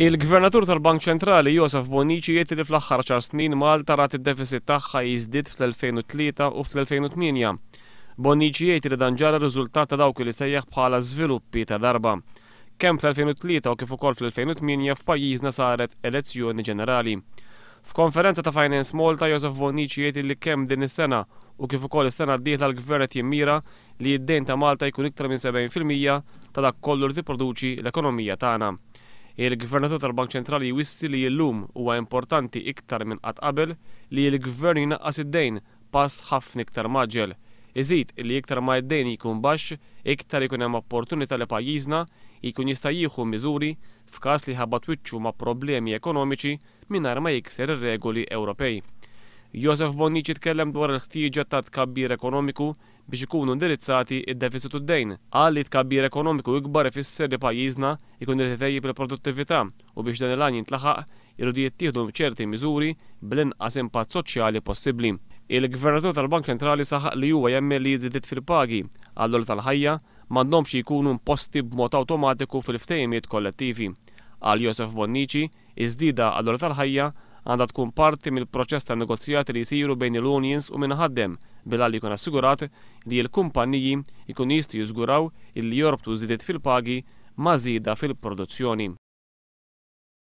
Il-Gvernatur tal-Bank Ċentrali Joseph Bonnici jgħid li fl-aħħar 10 snin Malta rat id-deficit tagħha jiżdied fl-2003 u fl-2008. Bonnici jgħid li dan ġara riżultat ta' dawk li sejjaħ bħala żviluppi ta' darba. Kemm fl-2003 u kif ukoll fl-2008 f'pajjiżna saret elezzjoni ġenerali. F'konferenza ta' Finance Malta, Joseph Bonnici jgħid li kemm din is-sena u kif ukoll is-sena d-dieħla l-Gvern qed jimmira li d-dejn ta' Malta jkun iktar minn 70% ta' dak kollu li tipproduċi l-ekonomija tagħna. Il-Gvernatur tal-Bank Ċentrali jwissi li llum huwa importanti iktar minn qatt qabel li l-Gvern jnaqqas id-dejn pass ħafna iktar maġġel. Iżid li iktar ma d-dejn jkun baxx, iktar ikun hemm opportunità li pajjiżna jkun jista' jieħu miżuri f'każ li ħabbat wiċċu ma' problemi ekonomiċi mingħajr ma jikser ir-regoli Ewropej. Joseph Bonnici tkellem dwar il-ħtieġa ta' tkabbir ekonomiku biex ikunu indirizzati id-deficit u d-dejn. Qal li tkabbir ekonomiku ikbar ifisser li pajjiżna jkun irid itejjeb il-produttività u biex dan il-għan jintlaħaq irridu jittieħdu ċerti miżuri bl-inqas impatt soċjali possibbli. Il-Gvernatur tal-Bank Ċentrali saħaq li huwa jemmel li jiżdied fil-pagi għall-għol tal-ħajja m'għandhomx jkunu imposti b'mod awtomatiku fil-ftehimiet kollettivi. Għal Joseph Bonnici, iż-żdieda għall-għol tal-ħajja għandha tkun parti mill-proċess ta' negozjati li jsiru bejn il-unions u minħaddem billi jkun assigurat li l-kumpanniji jkun jistgħu jiżguraw illi jorbtu żidiet fil-pagi ma' żieda fil-produzzjoni.